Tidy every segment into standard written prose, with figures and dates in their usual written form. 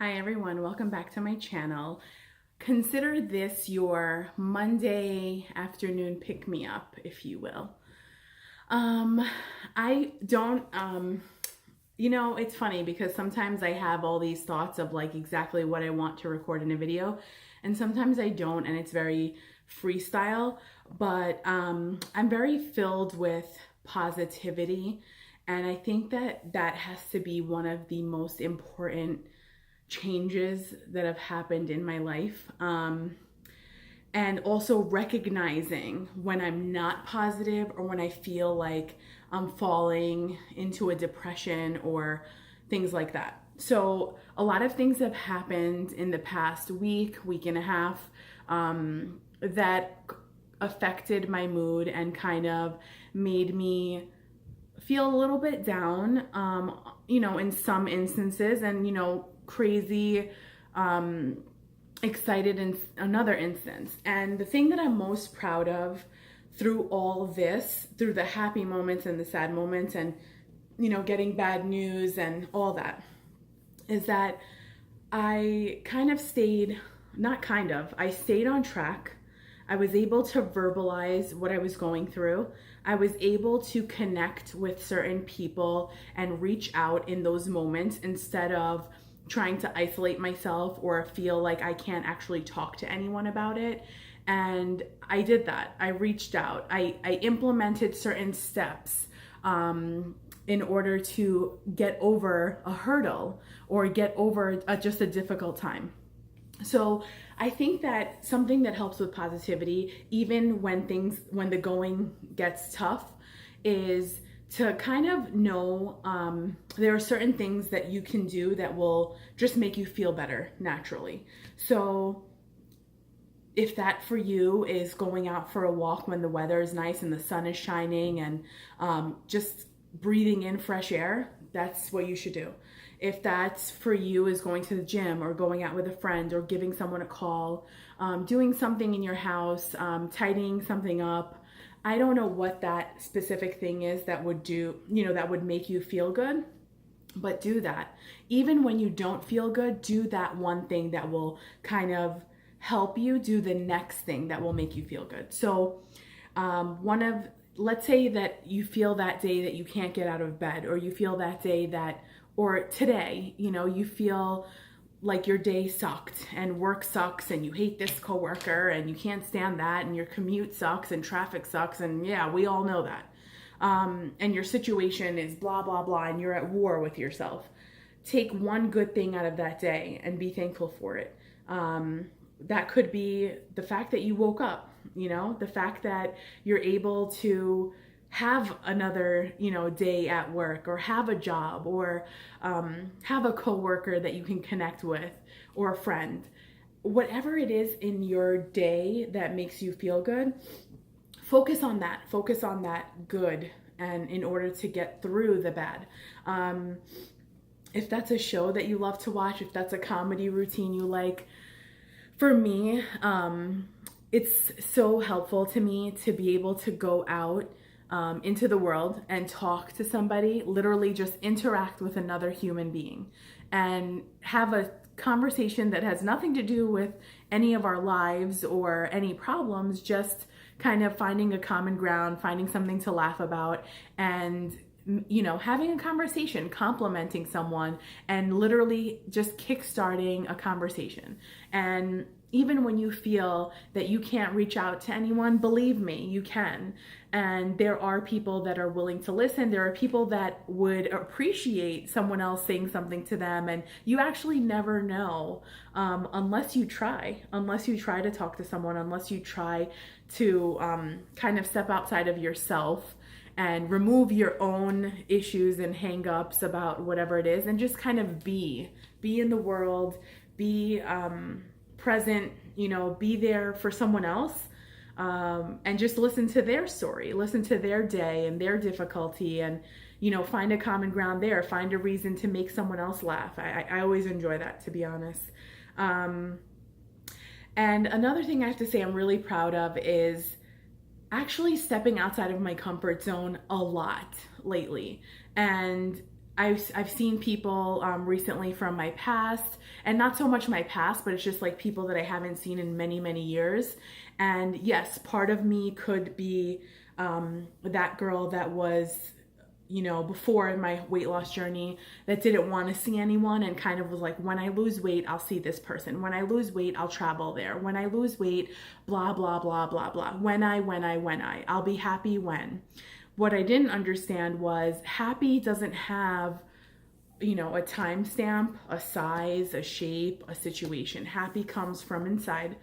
Hi everyone, welcome back to my channel. Consider this your Monday afternoon pick-me-up, if you will. Um, I don't, it's funny because sometimes I have all these thoughts of like exactly what I want to record in a video, and sometimes I don't, and it's very freestyle, but I'm very filled with positivity, and I think that that has to be one of the most important changes that have happened in my life. And also recognizing when I'm not positive or when I feel like I'm falling into a depression or things like that. So, a lot of things have happened in the past week and a half, that affected my mood and kind of made me feel a little bit down, in some instances, and, crazy, excited in another instance. And the thing that I'm most proud of through all this, through the happy moments and the sad moments, and, getting bad news and all that, is that I kind of stayed, not kind of, I stayed on track. I was able to verbalize what I was going through. I was able to connect with certain people and reach out in those moments instead of trying to isolate myself or feel like I can't actually talk to anyone about it. And I did that. I reached out. I implemented certain steps, in order to get over a hurdle or get over just a difficult time. So I think that something that helps with positivity, even when the going gets tough, is to kind of know, there are certain things that you can do that will just make you feel better naturally. So if that for you is going out for a walk when the weather is nice and the sun is shining, and just breathing in fresh air, that's what you should do. If that's for you is going to the gym or going out with a friend or giving someone a call, doing something in your house, tidying something up. I don't know what that specific thing is that would that would make you feel good, but do that. Even when you don't feel good, do that one thing that will kind of help you do the next thing that will make you feel good. So, let's say that you feel that day that you can't get out of bed, or you feel that day that, or today, you feel like your day sucked and work sucks and you hate this coworker and you can't stand that and your commute sucks and traffic sucks, and yeah, we all know that. And your situation is blah, blah, blah, and you're at war with yourself. Take one good thing out of that day and be thankful for it. That could be the fact that you woke up, the fact that you're able to have another, day at work, or have a job, or have a coworker that you can connect with, or a friend. Whatever it is in your day that makes you feel good, focus on that. Focus on that good, and in order to get through the bad. If that's a show that you love to watch, if that's a comedy routine you like, for me, it's so helpful to me to be able to go out into the world and talk to somebody, literally just interact with another human being and have a conversation that has nothing to do with any of our lives or any problems, just kind of finding a common ground, finding something to laugh about, and having a conversation, complimenting someone, and literally just kickstarting a conversation. And even when you feel that you can't reach out to anyone, believe me, you can. And there are people that are willing to listen. There are people that would appreciate someone else saying something to them. And you actually never know, unless you try to talk to someone, unless you try to kind of step outside of yourself and remove your own issues and hang-ups about whatever it is, and just kind of be in the world, be present, be there for someone else, and just listen to their story, listen to their day and their difficulty, and find a common ground there, find a reason to make someone else laugh. I always enjoy that, to be honest. And another thing I have to say I'm really proud of is actually stepping outside of my comfort zone a lot lately. And I've seen people recently from my past, and not so much my past, but it's just like people that I haven't seen in many, many years. And yes, part of me could be that girl that was, before in my weight loss journey, that didn't want to see anyone and kind of was like, when I lose weight, I'll see this person. When I lose weight, I'll travel there. When I lose weight, blah, blah, blah, blah, blah. When I'll be happy when. What I didn't understand was happy doesn't have, a timestamp, a size, a shape, a situation. Happy comes from inside,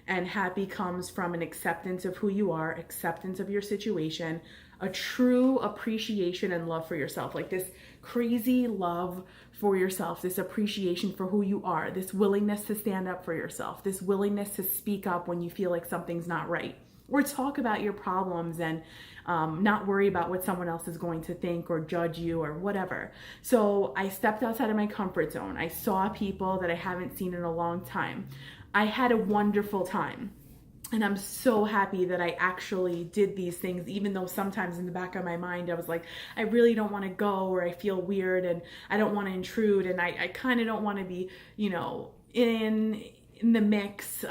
and happy comes from an acceptance of who you are, acceptance of your situation, a true appreciation and love for yourself, like this crazy love for yourself, this appreciation for who you are, this willingness to stand up for yourself, this willingness to speak up when you feel like something's not right, or talk about your problems and not worry about what someone else is going to think or judge you or whatever. So I stepped outside of my comfort zone. I saw people that I haven't seen in a long time. I had a wonderful time. And I'm so happy that I actually did these things, even though sometimes in the back of my mind, I was like, I really don't want to go, or I feel weird and I don't want to intrude. And I kind of don't want to be, in the mix.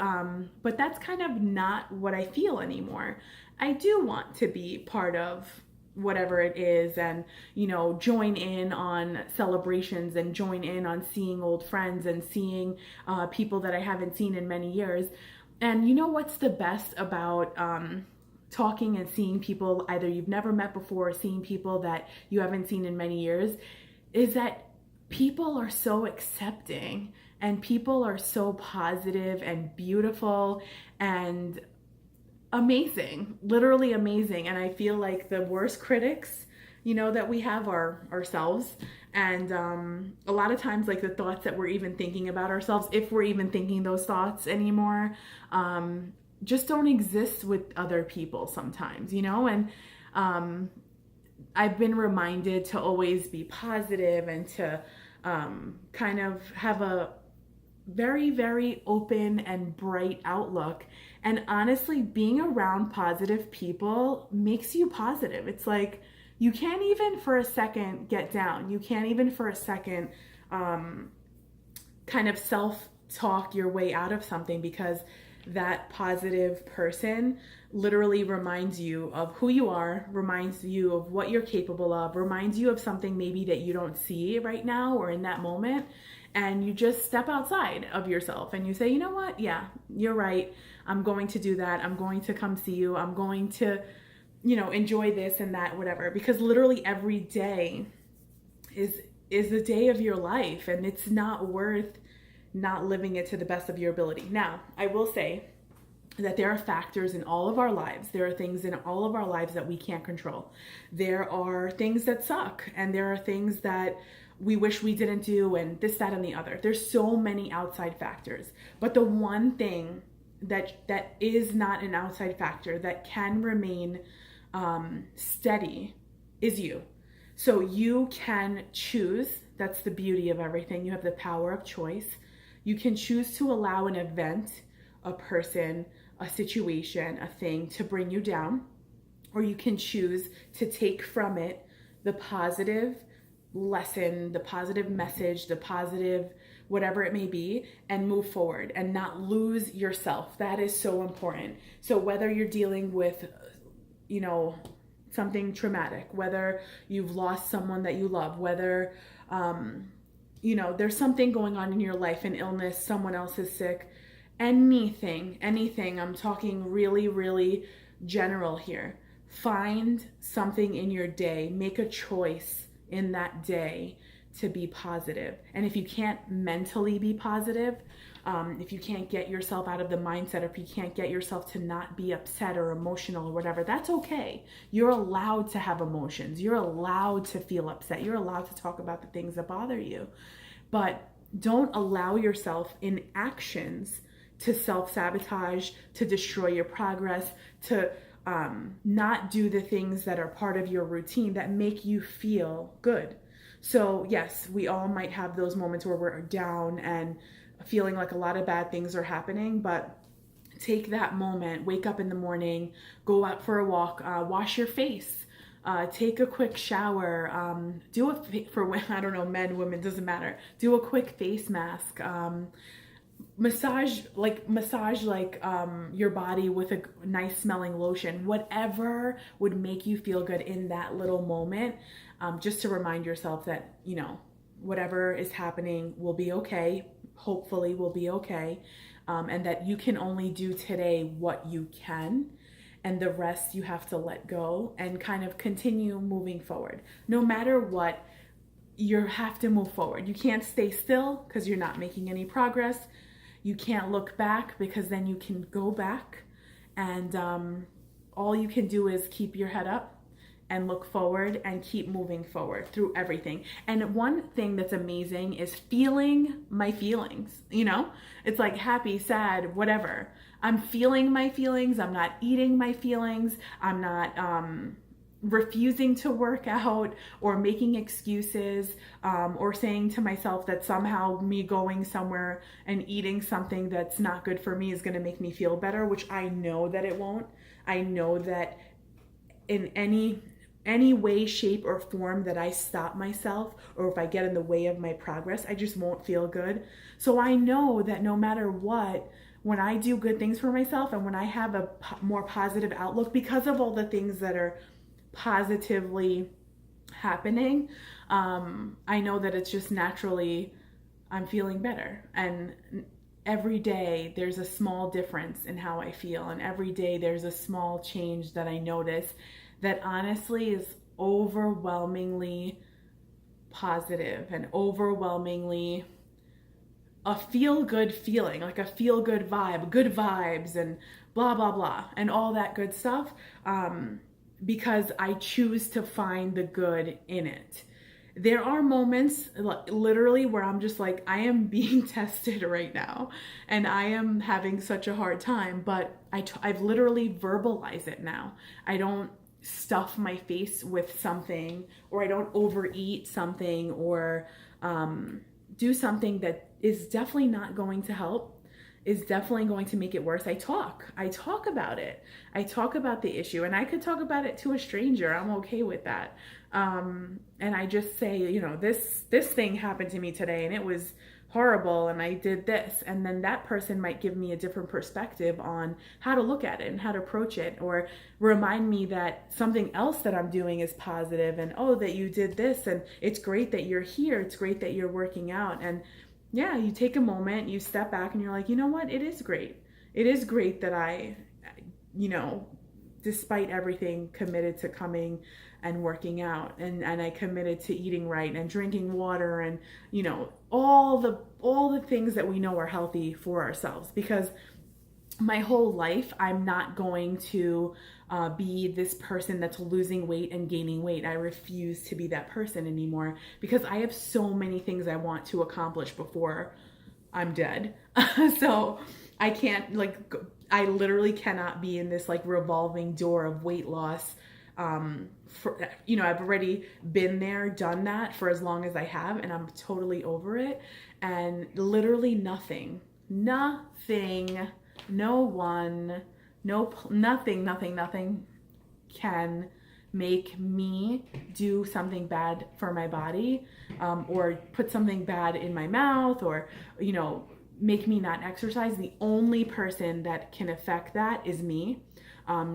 But that's kind of not what I feel anymore. I do want to be part of whatever it is and, join in on celebrations and join in on seeing old friends and seeing people that I haven't seen in many years. And you know what's the best about talking and seeing people either you've never met before or seeing people that you haven't seen in many years is that people are so accepting and people are so positive and beautiful and amazing, literally amazing. And I feel like the worst critics, that we have are ourselves. And a lot of times, like the thoughts that we're even thinking about ourselves, if we're even thinking those thoughts anymore, just don't exist with other people sometimes, And I've been reminded to always be positive and to kind of have a very, very open and bright outlook. And honestly, being around positive people makes you positive. It's like, you can't even for a second get down. You can't even for a second kind of self-talk your way out of something, because that positive person literally reminds you of who you are, reminds you of what you're capable of, reminds you of something maybe that you don't see right now or in that moment. And you just step outside of yourself and you say, you know what? Yeah, you're right. I'm going to do that. I'm going to come see you. I'm going to enjoy this and that, whatever, because literally every day is a day of your life, and it's not worth not living it to the best of your ability. Now, I will say that there are factors in all of our lives. There are things in all of our lives that we can't control. There are things that suck, and there are things that we wish we didn't do, and this, that, and the other. There's so many outside factors. But the one thing that is not an outside factor that can remain steady is you. So you can choose. That's the beauty of everything. You have the power of choice. You can choose to allow an event, a person, a situation, a thing to bring you down, or you can choose to take from it the positive lesson, the positive message, the positive whatever it may be, and move forward and not lose yourself. That is so important. So whether you're dealing with something traumatic, whether you've lost someone that you love, whether there's something going on in your life, an illness, someone else is sick, anything, I'm talking really, really general here. Find something in your day, make a choice in that day to be positive. And if you can't mentally be positive, if you can't get yourself out of the mindset, or if you can't get yourself to not be upset or emotional or whatever, that's okay. You're allowed to have emotions. You're allowed to feel upset. You're allowed to talk about the things that bother you. But don't allow yourself in actions to self-sabotage, to destroy your progress, to not do the things that are part of your routine that make you feel good. So yes, we all might have those moments where we're down and feeling like a lot of bad things are happening, but take that moment, wake up in the morning, go out for a walk, wash your face, take a quick shower, do for I don't know, men, women, doesn't matter. Do a quick face mask, massage your body with a nice smelling lotion, whatever would make you feel good in that little moment, just to remind yourself that, you know, whatever is happening will be okay, hopefully will be okay, and that you can only do today what you can, and the rest you have to let go and kind of continue moving forward. No matter what, you have to move forward. You can't stay still because you're not making any progress. You can't look back because then you can go back, and all you can do is keep your head up and look forward and keep moving forward through everything. And one thing that's amazing is feeling my feelings, you know? It's like happy, sad, whatever. I'm feeling my feelings. I'm not eating my feelings. I'm not refusing to work out or making excuses, or saying to myself that somehow me going somewhere and eating something that's not good for me is going to make me feel better, which I know that it won't. I know that in any way, shape, or form that I stop myself, or if I get in the way of my progress, I just won't feel good. So I know that no matter what, when I do good things for myself and when I have a more positive outlook because of all the things that are positively happening, I know that it's just naturally, I'm feeling better. And every day there's a small difference in how I feel. And every day there's a small change that I notice that honestly is overwhelmingly positive and overwhelmingly a feel-good feeling, like a feel-good vibe, good vibes, and blah, blah, blah, and all that good stuff, because I choose to find the good in it. There are moments literally where I'm just like, I am being tested right now and I am having such a hard time, but I've literally verbalized it now. I don't stuff my face with something, or I don't overeat something, or do something that is definitely not going to help, is definitely going to make it worse. I talk about it. I talk about the issue, and I could talk about it to a stranger. I'm okay with that. And I just say, you know, this thing happened to me today and it was horrible and I did this. And then that person might give me a different perspective on how to look at it and how to approach it, or remind me that something else that I'm doing is positive, and oh, that you did this and it's great that you're here. It's great that you're working out. And yeah, you take a moment, you step back and you're like, you know what? It is great. It is great that I, you know, despite everything, committed to coming and working out, and I committed to eating right and drinking water, and, you know, all the things that we know are healthy for ourselves. Because my whole life, I'm not going to be this person that's losing weight and gaining weight. I refuse to be that person anymore, because I have so many things I want to accomplish before I'm dead. So I can't, like, I literally cannot be in this like revolving door of weight loss. You know, I've already been there, done that for as long as I have, and I'm totally over it. And literally nothing, no one, nothing can make me do something bad for my body, or put something bad in my mouth, or, you know, make me not exercise. The only person that can affect that is me.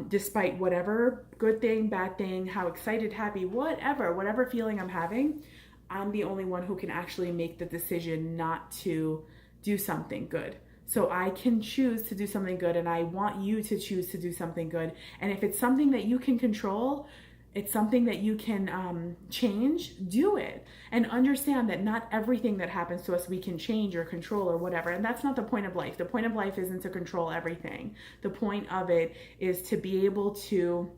Despite whatever good thing, bad thing, how excited, happy, whatever feeling I'm having, I'm the only one who can actually make the decision not to do something good. So I can choose to do something good, and I want you to choose to do something good. And if it's something that you can control, it's something that you can change, do it. And understand that not everything that happens to us we can change or control or whatever. And that's not the point of life. The point of life isn't to control everything. The point of it is to be able to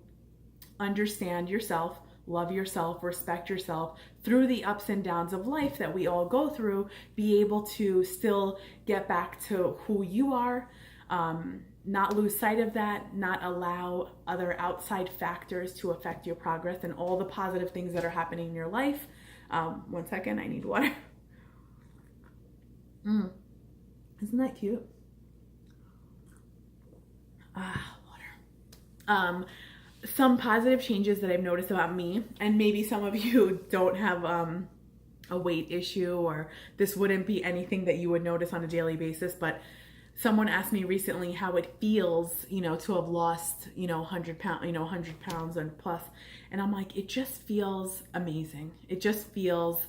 understand yourself, love yourself, respect yourself through the ups and downs of life that we all go through, be able to still get back to who you are, not lose sight of that, not allow other outside factors to affect your progress and all the positive things that are happening in your life. 1 second, I need water. Isn't that cute? Water. some positive changes that I've noticed about me, and maybe some of you don't have a weight issue, or this wouldn't be anything that you would notice on a daily basis, but someone asked me recently how it feels, to have lost, 100 pounds, 100 pounds and plus. And I'm like, it just feels amazing. It just feels,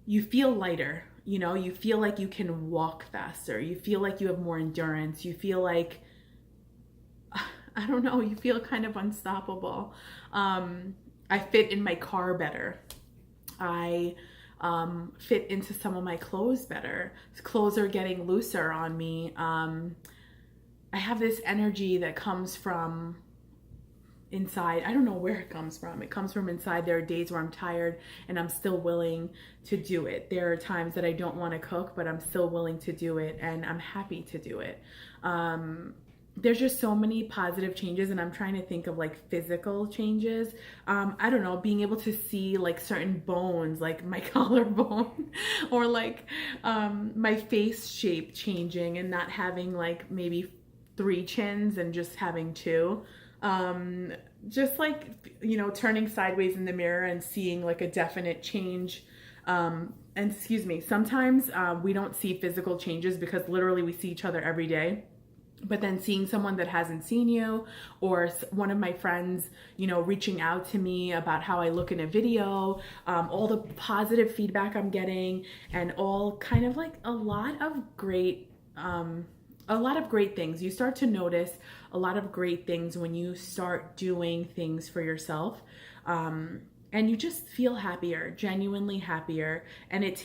you feel lighter, you feel like you can walk faster. You feel like you have more endurance. You feel like, I don't know, you feel kind of unstoppable. I fit in my car better. I fit into some of my clothes better. Clothes are getting looser on me. I have this energy that comes from inside. I don't know where it comes from. It comes from inside. There are days where I'm tired and I'm still willing to do it. There are times that I don't want to cook, but I'm still willing to do it, and I'm happy to do it. There's just so many positive changes, and I'm trying to think of like physical changes. I don't know, being able to see like certain bones, like my collarbone, or like my face shape changing and not having like maybe 3 chins and just having 2. Just like, turning sideways in the mirror and seeing like a definite change. And excuse me, sometimes we don't see physical changes because literally we see each other every day. But then seeing someone that hasn't seen you, or one of my friends, reaching out to me about how I look in a video, all the positive feedback I'm getting, and all kind of like a lot of great things. You start to notice a lot of great things when you start doing things for yourself. And you just feel happier, genuinely happier. And it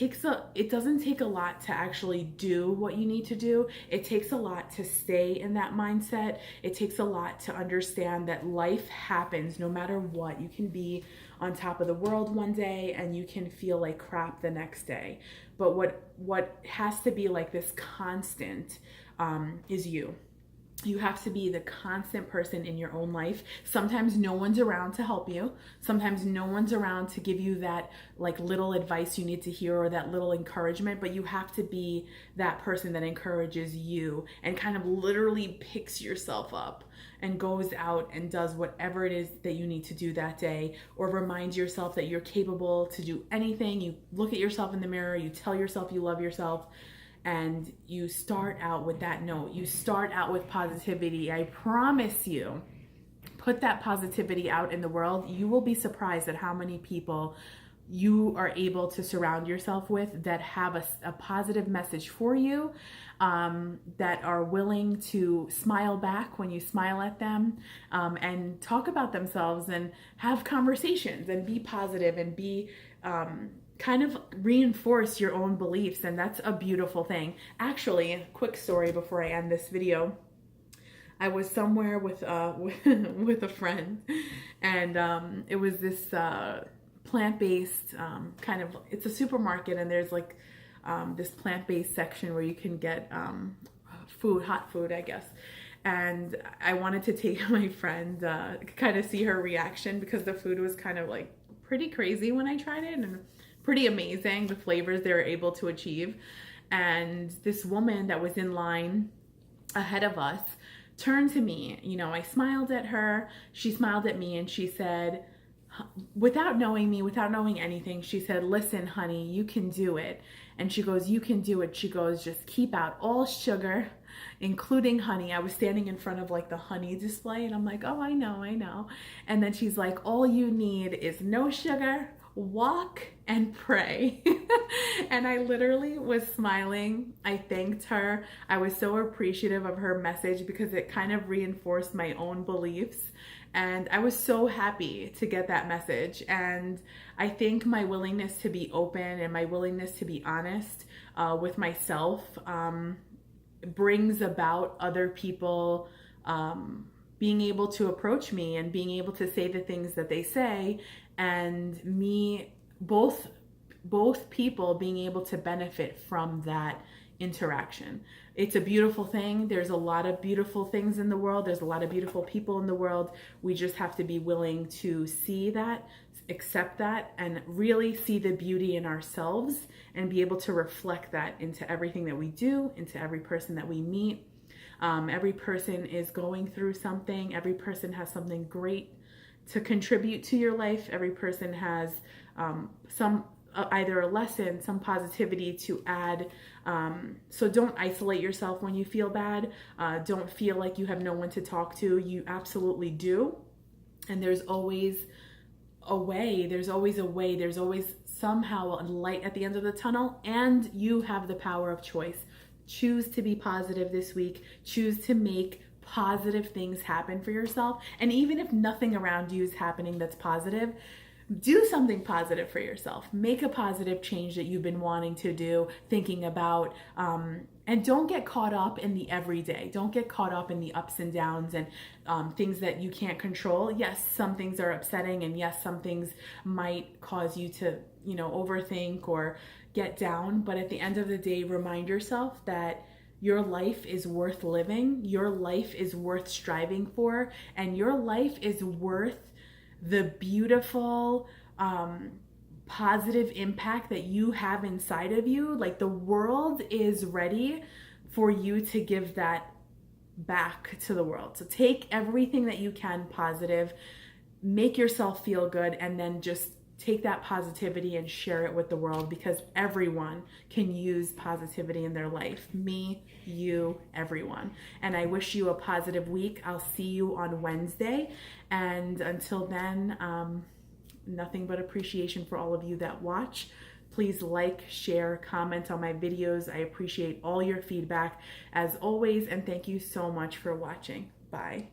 doesn't take a lot to actually do what you need to do. It takes a lot to stay in that mindset. It takes a lot to understand that life happens no matter what. You can be on top of the world one day and you can feel like crap the next day. But what has to be like this constant is you. You have to be the constant person in your own life. Sometimes no one's around to help you. Sometimes no one's around to give you that like little advice you need to hear or that little encouragement, but you have to be that person that encourages you and kind of literally picks yourself up and goes out and does whatever it is that you need to do that day, or reminds yourself that you're capable to do anything. You look at yourself in the mirror, you tell yourself you love yourself, and you start out with that note. You start out with positivity. I promise you, put that positivity out in the world. You will be surprised at how many people you are able to surround yourself with that have a positive message for you, that are willing to smile back when you smile at them, and talk about themselves and have conversations and be positive and be kind of reinforce your own beliefs. And that's a beautiful thing. Actually, a quick story before I end this video. I was somewhere with with a friend, and it was this plant-based kind of, it's a supermarket, and there's like this plant-based section where you can get hot food, I guess. And I wanted to take my friend, kind of see her reaction, because the food was kind of like pretty crazy when I tried it, and pretty amazing, the flavors they were able to achieve. And this woman that was in line ahead of us turned to me. I smiled at her, she smiled at me, and she said, without knowing me, without knowing anything, she said, "Listen, honey, you can do it." And she goes, "You can do it." She goes, "Just keep out all sugar, including honey." I was standing in front of like the honey display, and I'm like, "Oh, I know." And then she's like, "All you need is no sugar, walk, and pray." And I literally was smiling. I thanked her. I was so appreciative of her message because it kind of reinforced my own beliefs. And I was so happy to get that message. And I think my willingness to be open and my willingness to be honest with myself brings about other people being able to approach me and being able to say the things that they say, and me, both people being able to benefit from that interaction. It's a beautiful thing. There's a lot of beautiful things in the world. There's a lot of beautiful people in the world. We just have to be willing to see that, accept that, and really see the beauty in ourselves and be able to reflect that into everything that we do, into every person that we meet. Every person is going through something. Every person has something great to contribute to your life. Every person has some either a lesson, some positivity to add. So don't isolate yourself when you feel bad. Don't feel like you have no one to talk to. You absolutely do. And there's always a way. There's always a way. There's always somehow a light at the end of the tunnel, and you have the power of choice. Choose to be positive this week. Choose to make positive things happen for yourself. And even if nothing around you is happening that's positive, do something positive for yourself. Make a positive change that you've been wanting to do, thinking about, and don't get caught up in the everyday. Don't get caught up in the ups and downs and things that you can't control. Yes, some things are upsetting, and yes, some things might cause you to, overthink or get down. But at the end of the day, remind yourself that your life is worth living. Your life is worth striving for, and your life is worth the beautiful, positive impact that you have inside of you. Like, the world is ready for you to give that back to the world. So take everything that you can positive, make yourself feel good, and then just take that positivity and share it with the world, because everyone can use positivity in their life. Me, you, everyone. And I wish you a positive week. I'll see you on Wednesday. And until then, nothing but appreciation for all of you that watch. Please like, share, comment on my videos. I appreciate all your feedback as always. And thank you so much for watching. Bye.